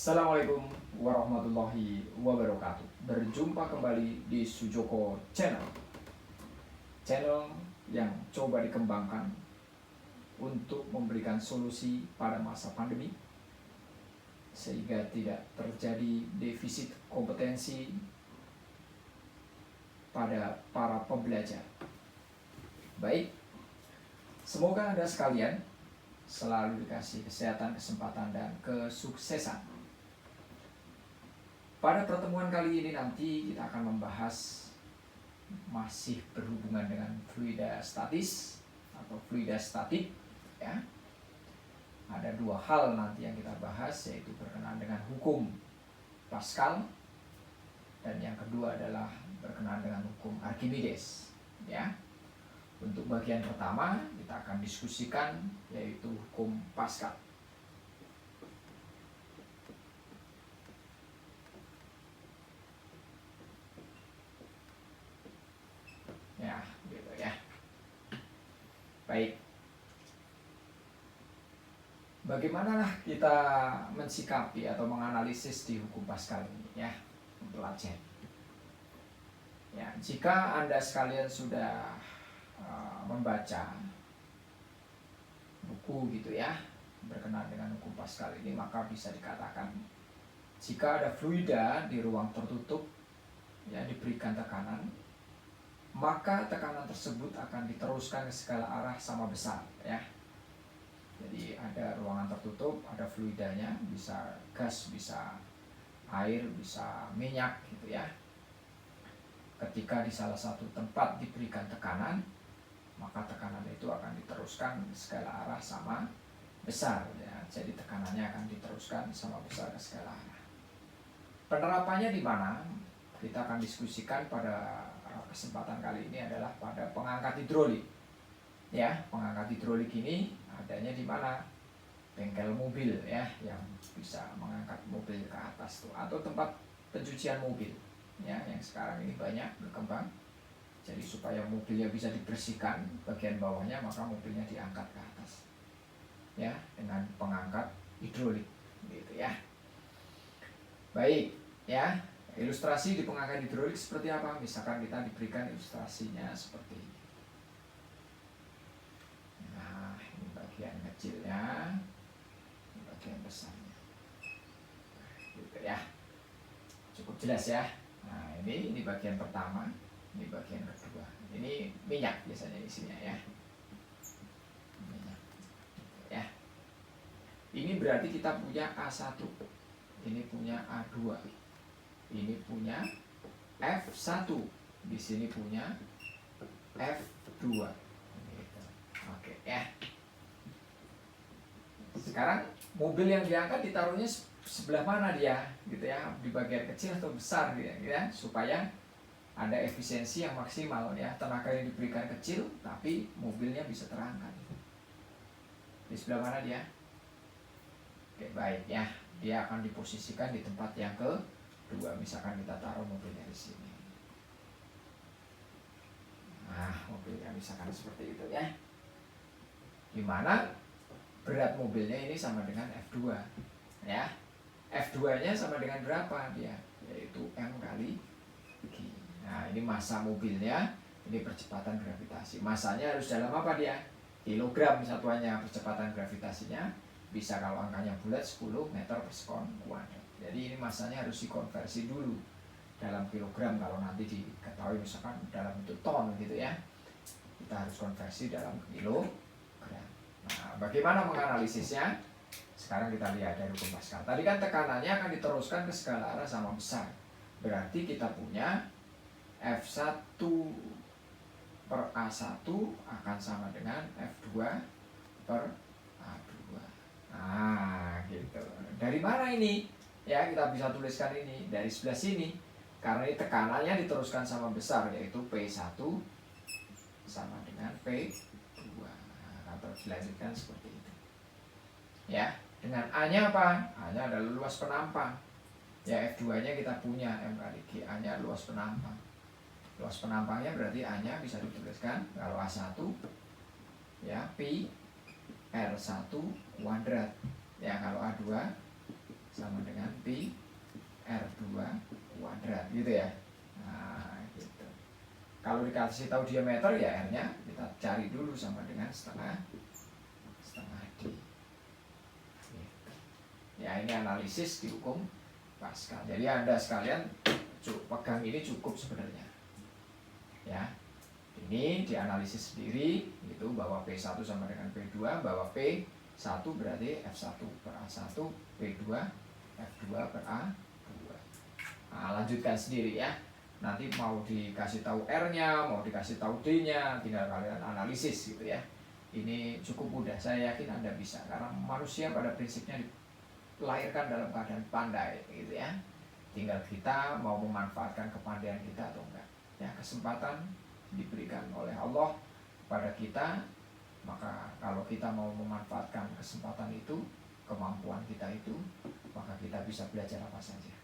Assalamualaikum warahmatullahi wabarakatuh. Berjumpa kembali di Sujoko Channel. Channel yang coba dikembangkan untuk memberikan solusi pada masa pandemi sehingga tidak terjadi defisit kompetensi pada para pembelajar. Baik, semoga Anda sekalian selalu dikasih kesehatan, kesempatan, dan kesuksesan. Pada pertemuan kali ini nanti kita akan membahas masih berhubungan dengan fluida statis atau fluida statik, ya. Ada dua hal nanti yang kita bahas, yaitu berkenaan dengan hukum Pascal dan yang kedua adalah berkenaan dengan hukum Archimedes, ya. Untuk bagian pertama kita akan diskusikan yaitu hukum Pascal. Ya, gitu ya. Baik. Bagaimanalah kita mensikapi atau menganalisis di hukum Pascal ini, ya, mempelajari. Ya, jika Anda sekalian sudah membaca buku gitu ya berkenaan dengan hukum Pascal ini, maka bisa dikatakan jika ada fluida di ruang tertutup ya diberikan tekanan, maka tekanan tersebut akan diteruskan ke segala arah sama besar, ya. Jadi ada ruangan tertutup, ada fluidanya, bisa gas, bisa air, bisa minyak gitu ya. Ketika di salah satu tempat diberikan tekanan, maka tekanan itu akan diteruskan ke segala arah sama besar, ya. Jadi tekanannya akan diteruskan sama besar ke segala arah. Penerapannya di mana? Kita akan diskusikan pada kesempatan kali ini adalah pada pengangkat hidrolik. Ya, pengangkat hidrolik ini adanya di mana? Bengkel mobil, ya, yang bisa mengangkat mobil ke atas tuh, atau tempat pencucian mobil, ya, yang sekarang ini banyak berkembang. Jadi supaya mobilnya bisa dibersihkan bagian bawahnya, maka mobilnya diangkat ke atas, ya, dengan pengangkat hidrolik, gitu ya. Baik, ya. Ilustrasi di pengangkat hidrolik seperti apa? Misalkan kita diberikan ilustrasinya seperti ini. Nah, ini bagian kecilnya, ini bagian besarnya, gitu ya. Cukup jelas ya. Nah, ini bagian pertama, ini bagian kedua. Ini minyak biasanya isinya, ya. Minyak, ya. Ini berarti kita punya A1, ini punya A2, ini punya F1, di sini punya F2. Gitu. Oke, ya. Sekarang mobil yang diangkat ditaruhnya sebelah mana dia, gitu ya, di bagian kecil atau besar, gitu ya, supaya ada efisiensi yang maksimal, ya. Tenaga yang diberikan kecil, tapi mobilnya bisa terangkat. Di sebelah mana dia? Oke, baik, ya. Dia akan diposisikan di tempat yang kedua. Misalkan kita taruh mobilnya di sini. Nah, mobilnya misalkan seperti itu, ya. Dimana berat mobilnya ini sama dengan F2, ya. F2-nya sama dengan berapa dia? Yaitu M kali G. Nah, ini massa mobilnya, ini percepatan gravitasi. Massanya harus dalam apa dia? Kilogram satuannya percepatan gravitasinya. Bisa kalau angkanya bulat 10 meter per sekon kuadrat. Jadi ini massanya harus dikonversi dulu dalam kilogram. Kalau nanti diketahui misalkan dalam bentuk ton gitu ya, kita harus konversi dalam kilogram. Nah, bagaimana menganalisisnya? Sekarang kita lihat dari hukum Pascal. Tadi kan tekanannya akan diteruskan ke segala arah sama besar. Berarti kita punya F1 per A1 akan sama dengan F2 per A2. Nah, gitu. Dari mana ini? Ya, kita bisa tuliskan ini dari sebelah sini. Karena ini tekanannya diteruskan sama besar, yaitu P1 sama dengan P2. Nah, atau dilanjutkan seperti itu. Ya, dengan A-nya apa? A-nya adalah luas penampang. Ya, F2-nya kita punya M kali G. A-nya luas penampang. Luas penampangnya berarti A-nya bisa dituliskan kalau A1 ya Pi R1 kuadrat. Ya, kalau A2 sama dengan pi R2 kuadrat gitu ya. Nah gitu. Kalau dikasih tahu diameter ya R-nya kita cari dulu sama dengan setengah D gitu. Ya ini analisis di hukum Pascal. Jadi Anda sekalian pegang ini cukup sebenarnya ya. Ini dianalisis sendiri itu bahwa P1 sama dengan P2, bahwa P1 berarti F1 per A1, P2 F2 per A2. Nah, lanjutkan sendiri ya. Nanti mau dikasih tahu R-nya, mau dikasih tahu D-nya, tinggal kalian analisis gitu ya. Ini cukup mudah, saya yakin Anda bisa, karena manusia pada prinsipnya dilahirkan dalam keadaan pandai gitu ya. Tinggal kita mau memanfaatkan kepandaian kita atau enggak. Ya, kesempatan diberikan oleh Allah kepada kita, maka kalau kita mau memanfaatkan kesempatan itu, kemampuan kita itu, maka kita bisa belajar apa saja.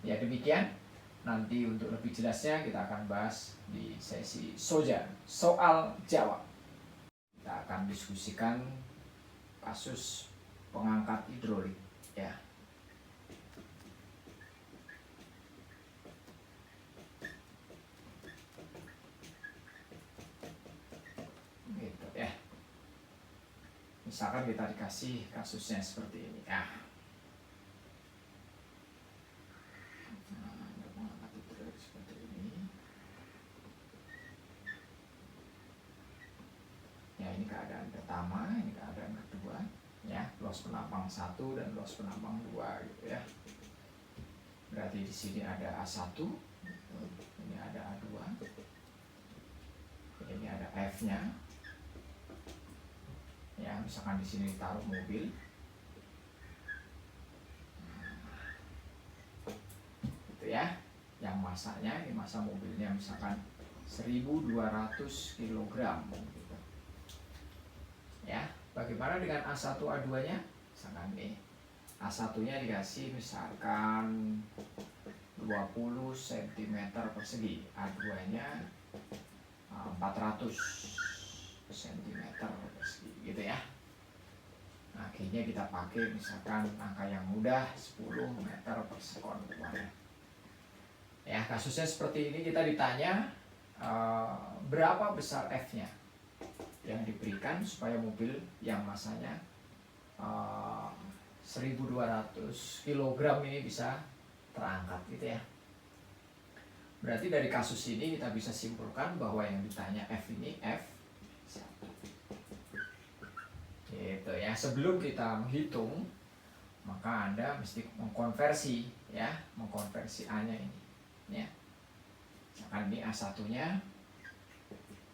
Ya demikian. Nanti untuk lebih jelasnya kita akan bahas di sesi soja, soal jawab. Kita akan diskusikan kasus pengangkat hidrolik ya. Gitu ya. Misalkan kita dikasih kasusnya seperti ini ya. Ini keadaan pertama, ini keadaan kedua ya, los penampang 1 dan los penampang 2 gitu ya. Berarti di sini ada A1, ini ada A2, ini ada F-nya. Ya, misalkan di sini taruh mobil. Gitu ya. Yang masanya, ini masa mobilnya misalkan 1200 kg gitu. Ya, bagaimana dengan A1 A2-nya? Misalkan nih, A1-nya dikasih misalkan 20 cm persegi, A2-nya 400 cm persegi gitu ya. Nah, G-nya kita pakai misalkan angka yang mudah 10 meter per sekon. Ya, kasusnya seperti ini, kita ditanya berapa besar F-nya yang diberikan supaya mobil yang masanya 1200 kg ini bisa terangkat gitu ya. Berarti dari kasus ini kita bisa simpulkan bahwa yang ditanya F ini F1 gitu ya. Sebelum kita menghitung, maka Anda mesti mengkonversi ya, mengkonversi A-nya ini ya. Misalkan ini A1-nya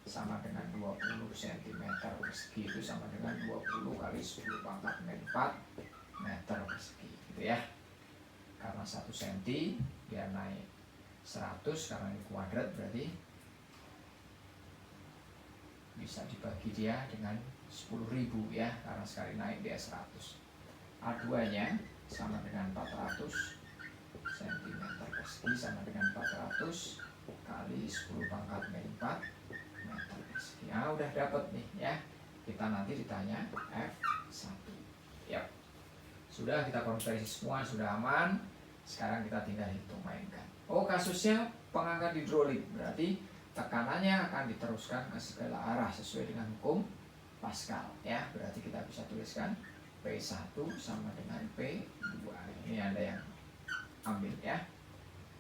sama dengan 20 cm persegi, itu sama dengan 20 kali 10 pangkat 4 meter persegi gitu ya. Karena 1 cm dia naik 100, karena ini kuadrat berarti bisa dibagi dia dengan 10.000 ya, karena sekali naik dia 100. A2-nya sama dengan 400 cm persegi, sama dengan 400 kali 10 pangkat 4 meter persegi. Nah, udah dapat nih ya. Kita nanti ditanya F1. Yap. Sudah kita konversi semua, sudah aman. Sekarang kita tinggal hitung, mainkan. Oh, kasusnya pengangkat hidrolik, berarti tekanannya akan diteruskan ke segala arah sesuai dengan hukum Pascal ya. Berarti kita bisa tuliskan P1 sama dengan P2. Ini Anda yang ambil ya.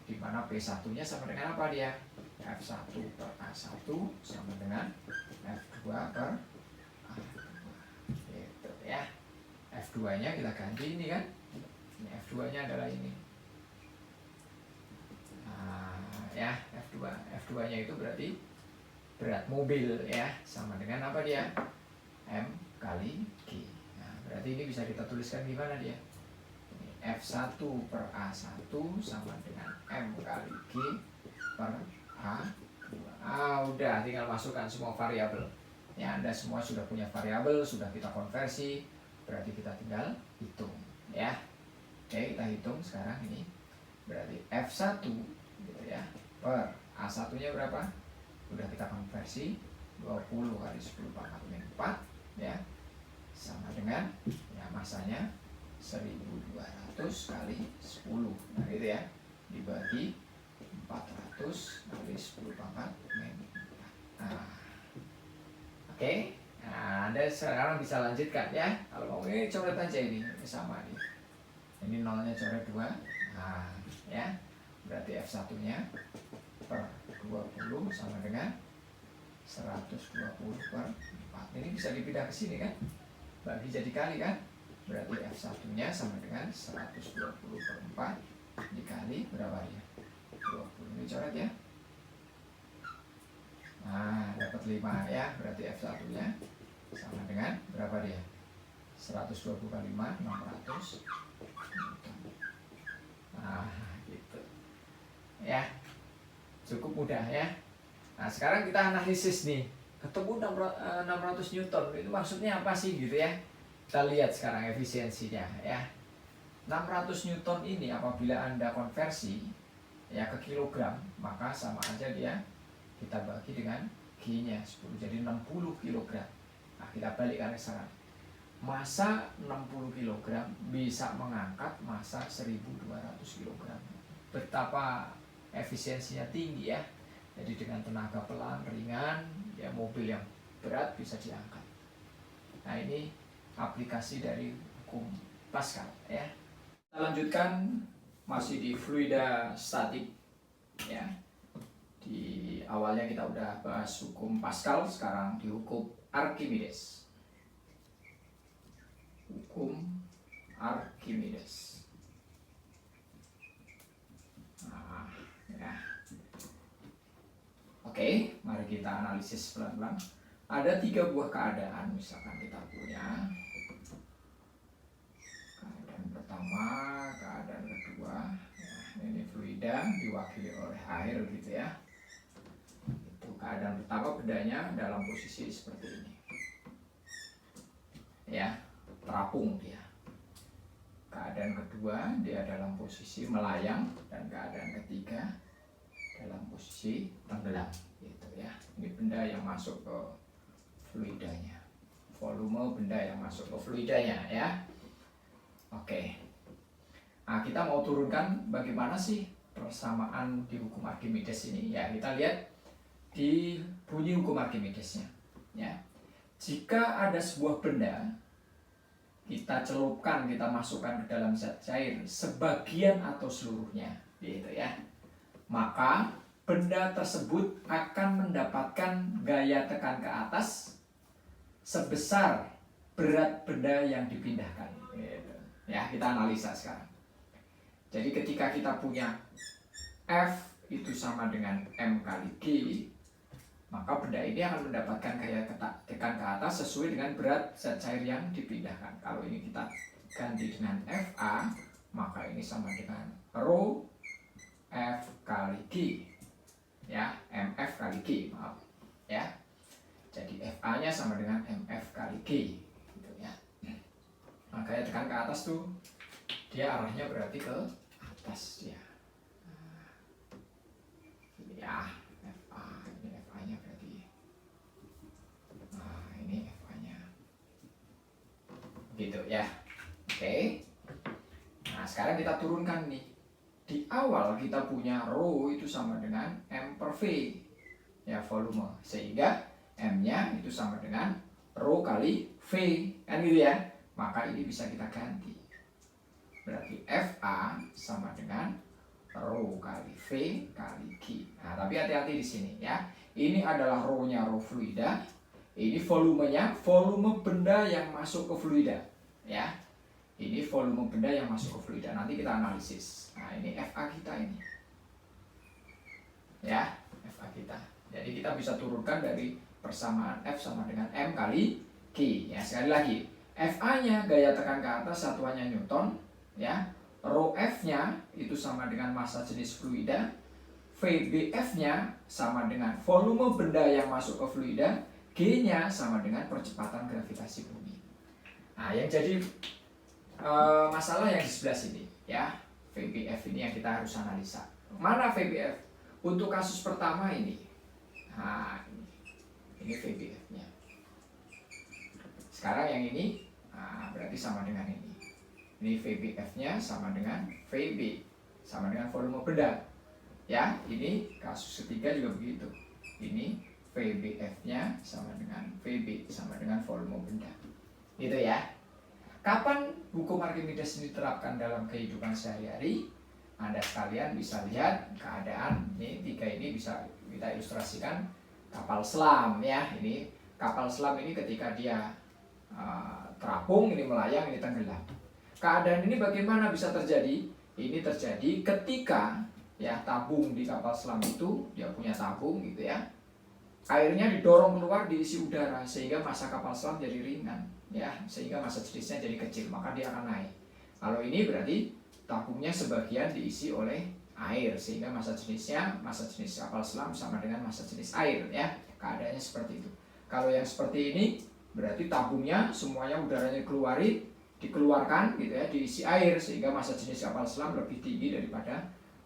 Di mana P1-nya sama dengan apa dia? F1 per A1 sama dengan F2 per A2 gitu ya. F2-nya kita ganti ini kan. Ini F2-nya adalah ini. Nah, ya, F2-nya itu berarti berat mobil ya, sama dengan apa dia? M kali G. Nah, berarti ini bisa kita tuliskan gimana dia? F1 per A1 sama dengan M kali G per A2. Udah, tinggal masukkan semua variabel. Ya, Anda semua sudah punya variabel, sudah kita konversi, berarti kita tinggal hitung ya. Oke, kita hitung sekarang ini. Berarti F1 gitu ya, per A1-nya berapa? Udah kita konversi 20 kali 10 pangkat 4 ya. Sama dengan ya masanya 1200 kali 10. Nah gitu ya, dibagi 400 kali 10 pangkat min 4. Nah, oke. Nah, Anda sekarang bisa lanjutkan ya. Kalau mau ini coret aja ini sama nih. Ini nolnya coret 2. Nah, ya. Berarti F1-nya per 20 sama dengan 120 per 4. Ini bisa dipindah ke sini kan? Bagi jadi kali kan? Berarti F1-nya sama dengan 120 per 4 dikali berapa ya? 20. Ini coret ya. Nah, dapat 5 ya. Berarti F1-nya sama dengan berapa dia? 120 kali 5, 600. Nah, gitu. Ya. Cukup mudah ya. Nah, sekarang kita analisis nih. Ketemu 600 Newton. Itu maksudnya apa sih gitu ya? Kita lihat sekarang efisiensinya ya. 600 Newton ini apabila Anda konversi ya ke kilogram, maka sama aja dia kita bagi dengan G-nya 10, jadi 60 kg. Nah, kita balikkan sekarang. Massa 60 kg bisa mengangkat massa 1200 kg. Betapa efisiensinya tinggi ya. Jadi dengan tenaga pelan, ringan, ya mobil yang berat bisa diangkat. Nah, ini aplikasi dari hukum Pascal ya. Kita lanjutkan masih di fluida statik ya. Di awalnya kita udah bahas hukum Pascal, sekarang di hukum Archimedes. Hukum Archimedes. Nah, ya. Oke, mari kita analisis pelan-pelan. Ada 3 buah keadaan, misalkan kita punya keadaan pertama, keadaan kedua. Ya, ini fluida diwakili oleh air gitu ya. Itu keadaan pertama, bendanya dalam posisi seperti ini. Ya, terapung dia. Keadaan kedua, dia dalam posisi melayang, dan keadaan ketiga dalam posisi tenggelam gitu ya. Ini benda yang masuk ke fluidanya, volume benda yang masuk ke fluidanya ya. Oke. Nah, kita mau turunkan bagaimana sih persamaan di hukum Archimedes ini ya. Kita lihat di bunyi hukum Archimedesnya ya. Jika ada sebuah benda kita celupkan, kita masukkan ke dalam zat cair sebagian atau seluruhnya gitu ya, maka benda tersebut akan mendapatkan gaya tekan ke atas sebesar berat benda yang dipindahkan gitu. Ya, kita analisa sekarang. Jadi ketika kita punya F itu sama dengan M kali G, maka benda ini akan mendapatkan gaya tekan ke atas sesuai dengan berat zat cair yang dipindahkan. Kalau ini kita ganti dengan FA, maka ini sama dengan Rho F kali G ya, MF kali G, maaf ya. Jadi FA nya sama dengan MF kali G gitu ya. Nah, gaya tekan ke atas tuh dia arahnya berarti ke atas dia ya. FA, ini FA nya berarti, nah ini FA nya gitu ya. Oke. Nah, sekarang kita turunkan nih. Di awal kita punya Rho itu sama dengan M per V ya, volume, sehingga M nya itu sama dengan Rho kali V kan gitu ya. Maka ini bisa kita ganti, berarti FA sama dengan Rho kali V kali G. Nah, tapi hati-hati di sini ya. Ini adalah Rho nya Rho fluida, ini volumenya volume benda yang masuk ke fluida ya. Ini volume benda yang masuk ke fluida. Nanti kita analisis. Nah, ini FA kita ini. Ya, FA kita. Jadi kita bisa turunkan dari persamaan F sama dengan M kali G. Ya, sekali lagi. FA-nya gaya tekan ke atas, satuannya Newton, ya. Rho F-nya itu sama dengan massa jenis fluida. VBF-nya sama dengan volume benda yang masuk ke fluida. G-nya sama dengan percepatan gravitasi bumi. Nah, yang jadi masalah yang di sebelah sini ya, VBF ini yang kita harus analisa. Mana VBF untuk kasus pertama ini? Nah, ini VBF-nya. Sekarang yang ini, nah, berarti sama dengan ini. Ini VBF-nya sama dengan VB, sama dengan volume benda. Ya, ini kasus ketiga juga begitu. Ini VBF-nya sama dengan VB, sama dengan volume benda. Gitu ya. Kapan hukum Archimedes diterapkan dalam kehidupan sehari-hari? Anda sekalian bisa lihat keadaan ini tiga ini bisa kita ilustrasikan kapal selam ya. Ini kapal selam ini ketika dia terapung, ini melayang, ini tenggelam. Keadaan ini bagaimana bisa terjadi? Ini terjadi ketika ya tabung di kapal selam itu, dia punya tabung gitu ya. Airnya didorong keluar diisi udara sehingga massa kapal selam jadi ringan ya, sehingga massa jenisnya jadi kecil, maka dia akan naik. Kalau ini berarti tabungnya sebagian diisi oleh air sehingga massa jenis kapal selam sama dengan massa jenis air ya. Keadaannya seperti itu. Kalau yang seperti ini berarti tabungnya semuanya udaranya dikeluarkan gitu ya, diisi air sehingga massa jenis kapal selam lebih tinggi daripada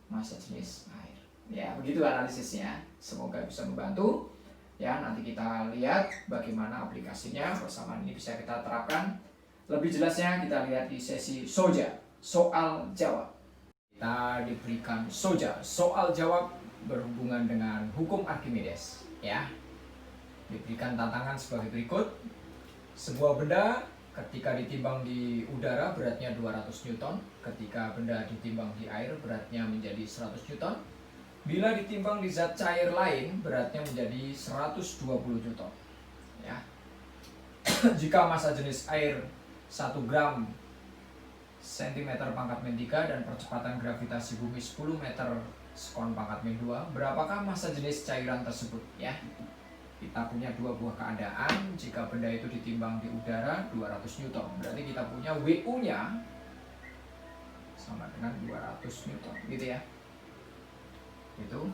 massa jenis air. Ya, begitu analisisnya. Semoga bisa membantu. Ya, nanti kita lihat bagaimana aplikasinya. Persamaan ini bisa kita terapkan. Lebih jelasnya kita lihat di sesi SOJA, soal jawab. Kita diberikan SOJA, soal jawab berhubungan dengan hukum Archimedes. Ya, diberikan tantangan sebagai berikut. Sebuah benda ketika ditimbang di udara beratnya 200 Newton, ketika benda ditimbang di air beratnya menjadi 100 Newton. Bila ditimbang di zat cair lain beratnya menjadi 120 Newton. Ya. Jika massa jenis air 1 gram cm pangkat min 3 dan percepatan gravitasi bumi 10 meter sekon pangkat min 2, berapakah massa jenis cairan tersebut ya? Kita punya dua buah keadaan. Jika benda itu ditimbang di udara 200 Newton, berarti kita punya WU-nya sama dengan 200 Newton, gitu ya. Itu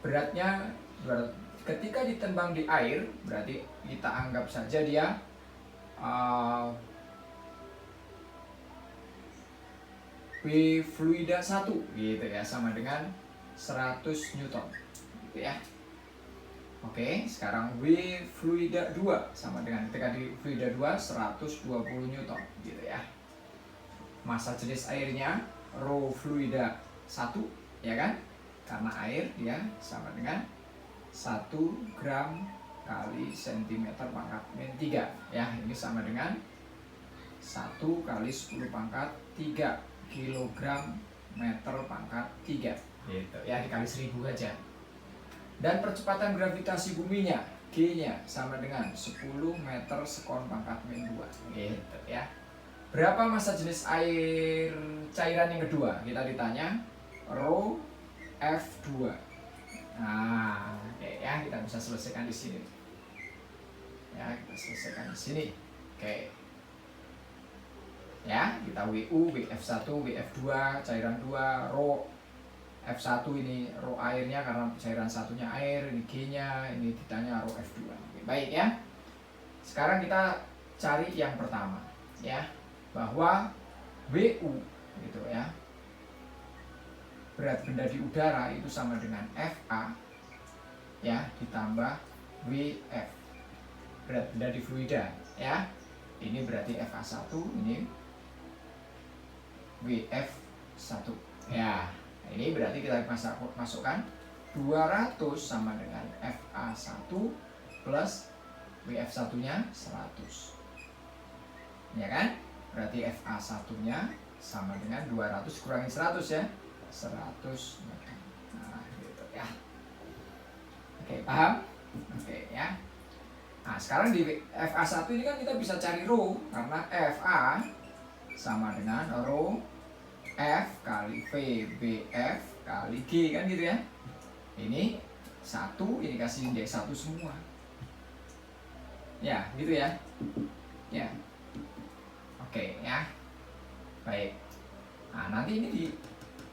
beratnya ketika ditimbang di air, berarti kita anggap saja dia W fluida 1 gitu ya, sama dengan 100 Newton gitu ya. Oke, sekarang W fluida 2 sama dengan ketika di fluida 2 120 Newton gitu ya. Massa jenis airnya rho fluida 1 ya kan? Karena air dia sama dengan 1 gram kali cm pangkat min 3 ya. Ini sama dengan 1 kali 10 pangkat 3 kilogram meter pangkat 3 gitu ya, dikali 1000 aja. Dan percepatan gravitasi buminya G-nya sama dengan 10 meter sekon pangkat min 2 gitu ya. Berapa massa jenis air cairan yang kedua? Kita ditanya rho F2. Nah, oke ya, kita bisa selesaikan di sini. Ya, kita selesaikan di sini. Oke. Ya, kita WU, WF1, WF2, cairan 2, rho F1 ini rho airnya karena cairan satunya air, ini G-nya, ini ditanya rho F2. Oke, baik ya. Sekarang kita cari yang pertama ya, bahwa WU gitu ya. Berat benda di udara itu sama dengan FA ya ditambah WF. Berat benda di fluida ya. Ini berarti FA1, ini WF1 ya. Ini berarti kita masukkan 200 sama dengan FA1 plus WF1-nya 100. Ya kan? Berarti FA1-nya sama dengan 200 kurangin 100 ya. 100 meter. Nah, gitu ya. Oke, paham? Oke ya. Nah, sekarang di FA1 ini kan kita bisa cari rho karena FA sama dengan rho F kali V BF kali G kan gitu ya. Ini 1, ini kasih indeks 1 semua. Ya, gitu ya. Ya. Oke ya. Baik. Nah, nanti ini di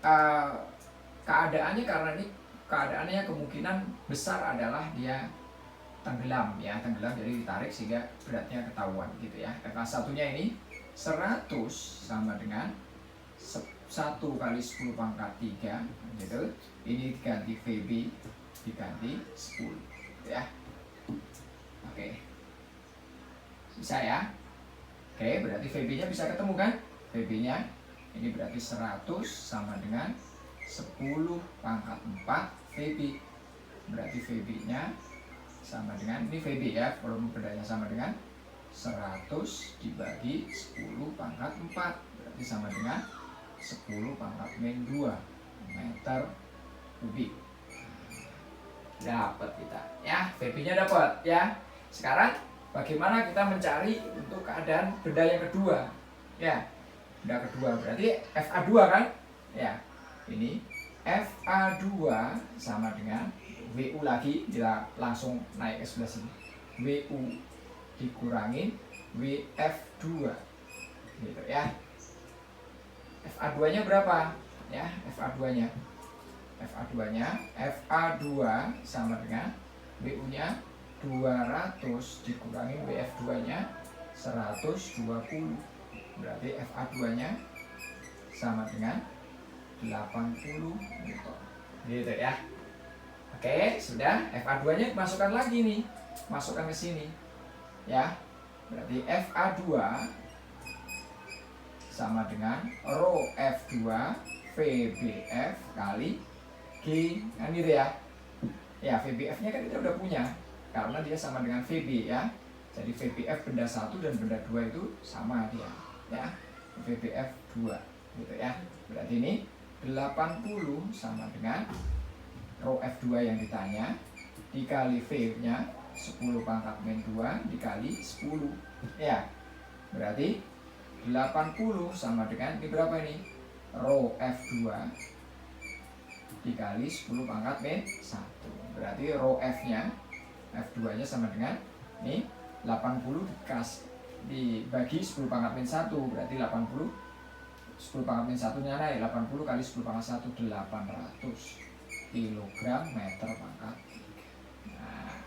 keadaannya, karena ini keadaannya kemungkinan besar adalah dia tenggelam ya, tenggelam jadi ditarik sehingga beratnya ketahuan gitu ya. FA1-nya ini 100 sama dengan 1 kali 10 pangkat 3 gitu. Ini diganti VB diganti 10 gitu ya. Oke. Bisa ya? Oke, berarti VB-nya bisa ketemu kan? VB-nya ini berarti 100 sama dengan 10 pangkat 4 VB. Berarti VB-nya sama dengan, ini VB ya, volume bendanya sama dengan 100 dibagi 10 pangkat 4. Berarti sama dengan 10 pangkat min 2 meter kubik. Dapat kita ya, VB-nya dapat ya. Sekarang bagaimana kita mencari untuk keadaan benda yang kedua ya. Benda kedua berarti FA2 kan ya. Ini FA2 sama dengan WU lagi, kita langsung naik ke sebelah sini. WU dikurangin WF2 gitu ya. FA2-nya berapa ya? FA2-nya FA2 sama dengan WU-nya 200 dikurangi WF2-nya 120. Berarti FA2-nya sama dengan 80 Newton. Gitu ya. Oke, sudah. FA2-nya masukkan lagi nih. Masukkan ke sini. Ya. Berarti FA2 sama dengan rho F2 VBF kali G, kan gitu ya. Ya, VBF-nya kan kita udah punya karena dia sama dengan VB ya. Jadi VBF benda 1 dan benda 2 itu sama dia ya. VBF 2 gitu ya. Berarti ini 80 sama dengan rho F2 yang ditanya dikali V-nya 10 pangkat min 2 dikali 10 ya. Berarti 80 sama dengan, ini berapa ini? Rho F2 dikali 10 pangkat min 1. Berarti rho F-nya, F2-nya sama dengan ini 80 dibagi 10 pangkat min 1. Berarti 80 10 pangkat min 1-nya naik, 80 kali 10 pangkat 1 800 kilogram meter pangkat 3. Nah,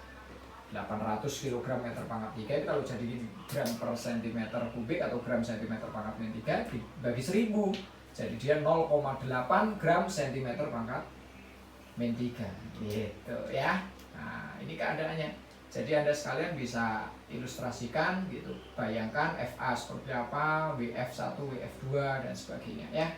800 kilogram meter pangkat 3 itu kalau jadi gram per sentimeter kubik atau gram sentimeter pangkat min 3 dibagi 1000. Jadi dia 0,8 gram sentimeter pangkat min 3 gitu ya. Nah, ini keadaannya. Jadi Anda sekalian bisa ilustrasikan gitu. Bayangkan FA seperti apa, WF1, WF2 dan sebagainya ya.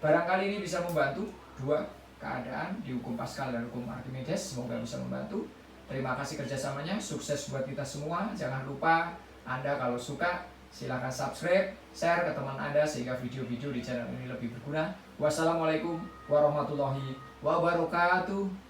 Barangkali ini bisa membantu dua keadaan di hukum Pascal dan hukum Archimedes. Semoga bisa membantu. Terima kasih kerjasamanya. Sukses buat kita semua. Jangan lupa Anda kalau suka silahkan subscribe, share ke teman Anda sehingga video-video di channel ini lebih berguna. Wassalamualaikum warahmatullahi wabarakatuh.